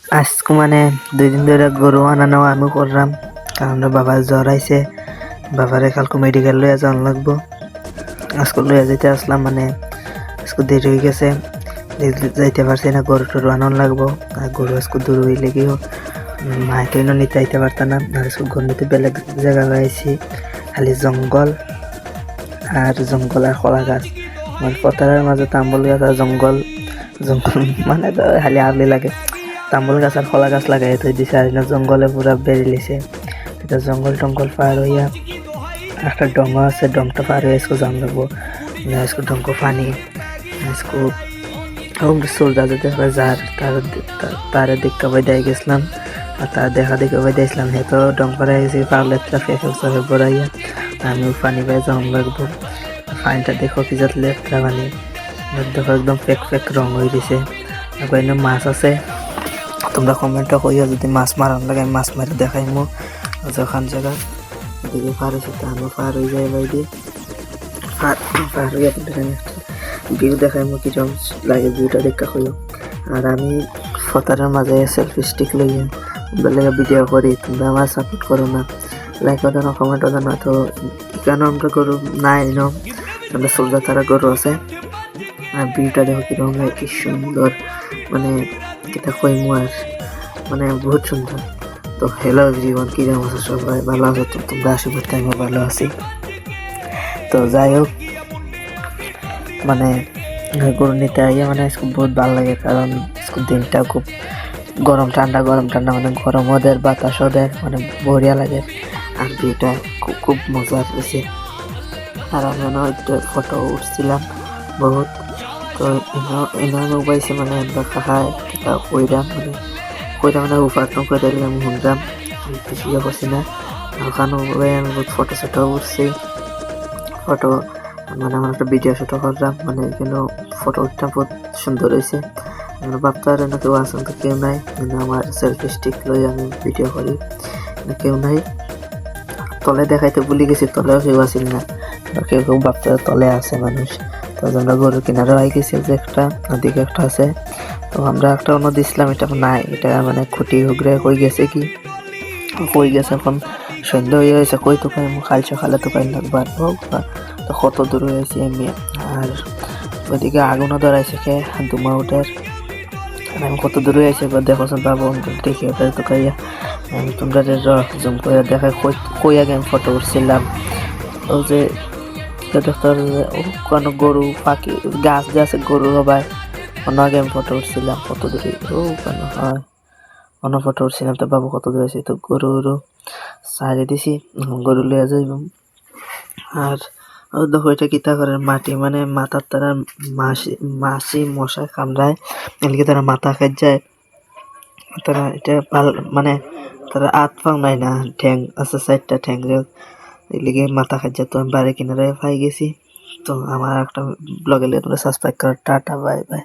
আজকে মানে 2 দিন ধরে গরু আনানো আমি করলাম, কারণ বাবার জ্বর আইছে। বাবারে কালকে মেডিকেল লইয়া যাওয়ান লাগবো। আজকে লইয়া যেতে আসলাম, মানে আজকে দেরি হয়ে গেছে, যাইতে পারছি না। গরু টরু আনান লাগবো, আর গরু আজকে দূর হইলে গিয়েও মাকে নিতে আইতে পারতাম না। আর আজকে ঘর নিতে বেলেগ জায়গা আইছি, খালি জঙ্গল আর কলা গাছ। আমার পথারের মাঝে তাম্বল গাছ আর জঙ্গল মানে তো খালি আবলি লাগে। তাম্বল গাছ আর কলা গাছ লাগাই থই দিছে, আর না জঙ্গলে পুরা বেড়ে লিছে। এটা জঙ্গল টঙ্গল পার হইয়া একটা ডং আছে, ডংটা পার হয়ে আজকে যান লাগবো। আজকে ডঙ্গ পানি আজকে সোলজা যেতে যার তারে দেখা পাই দিয়ে গেছিলাম, আর তার দেখা দেখে পাই দিয়েছিলাম। হে তো ডং পাড়ায় গেছি, পারলে ফেঁকে বড়াইয়া আমিও পানি পাই যাওয়ান লাগবো। পানিটা দেখো কি যাতে লেপটা পানি, দেখো একদম ফেক রং হয়ে দিছে। এখানে মাছ আছে, তোমরা কমেন্টও কইও যদি মাছ মারান লাগে, আমি মাছ মারি দেখাইমো। যখন জায়গা এদিকে পার হয়েছে, তা আমি পার হয়ে যাই বাইরে, পার হয়ে একটা ভিউ দেখাইমো কিরকম লাগে, ভিউটা দেখা কইও। আর আমি ফতারের মাঝে সেলফি স্টিক লইয়া বেলে ভিডিও করি, তোমরা আমার সাপোর্ট করো না, লাইক করো না, কমেন্ট করো না। তো কেন আমরা গরু নাই না, আমরা সোলজা তারা গরু আছে। আর ভিউটা দেখো কিরকম লাগে, কি সুন্দর, মানে এটা কইমু আর মানে বহুত সুন্দর। তো হ্যালো জীবন, কিরকম আছে সবাই? ভালো আছো তো? তোমরা আশীর্বাদ, আমি ভালো আছি। তো যাই হোক, মানে গরু নিতে আইয়া মানে আজকে বহুত ভালো লাগে, কারণ আজকে দিনটা খুব গরম ঠান্ডা, মানে গরম ওদের বাতাস ওদের, মানে বঢ়িয়া লাগে। আর ভিউটা খুব মজার হয়েছে। আর আমি একটা ফটো উঠছিলাম বহুত। তো এনার পাইছে, মানে আমরা কাকায় কইরাম, মানে উপার্জন করে দিলে আমি শুনলাম, বেশি করছি না। ওখানে আমি বহুত ফটো শটো উঠছি, ফটো মানে আমার একটা ভিডিও শুটও করলাম, মানে এখানে ফটো উঠটা বহুত সুন্দর হয়েছে। আমরা ভাবতে পারি না কেউ আসেন, তো কেউ নাই, মানে আমার সেলফি স্টিক লই আমি ভিডিও করি, কেউ নাই। তলে দেখাইতে ভুলে গেছি, তলেও কেউ আসিল না, কেউ ভাবতে তলে আছে মানুষ। তো আমরা গরু কিনারও হয়ে গেছি, যে একটা ওদিকে একটা আছে। তো আমরা একটা অন্য দিছিলাম, এটা নাই, এটা মানে খুঁটি হুগরে কই গেছে, কি কই গেছে। এখন সন্ধ্যা হয়ে গেছে, কই তো খাই খাল সকালে তো খাই লাগবো আর হোক। তো কত দূর হয়েছি আমি, আর ওইদিকে আগুনও ধরাইছে কে ধুমা উঠার। আমি কত দূর হয়েছে এবার দেখো, বাবু দেখি ওটা তো খাইয়া আমি তোমরা জুম করে দেখাই কই আগে আমি ফটো উঠছিলাম। ও যে কোনো গরু পাখি গাছ যে আছে, গরু হবাই অন্য আগে আমি ফটো উঠছিলাম কত দূরে, ও কেন হয় অন্য ফটো উঠছিলাম। তো বাবু কত দূরে আছে, তো গরু সারি দিছি, গরু লইয়া যাইব। আর দেখো এটা কিতা করে, মাটি মানে মাথার তারা মাছি মশা কামড়ায়, এদিকে তারা মাথা খাই যায়। তারা এটা মানে তারা হাত পাও নাই না, ঠ্যাং আছে 4টা ঠ্যাং, এদিকে মাথা খাই যায়। তো আমি বাড়ি কিনারে পাই গেছি। তো আমার একটা ব্লগে তোমরা সাবস্ক্রাইব করো, টাটা বাই বাই।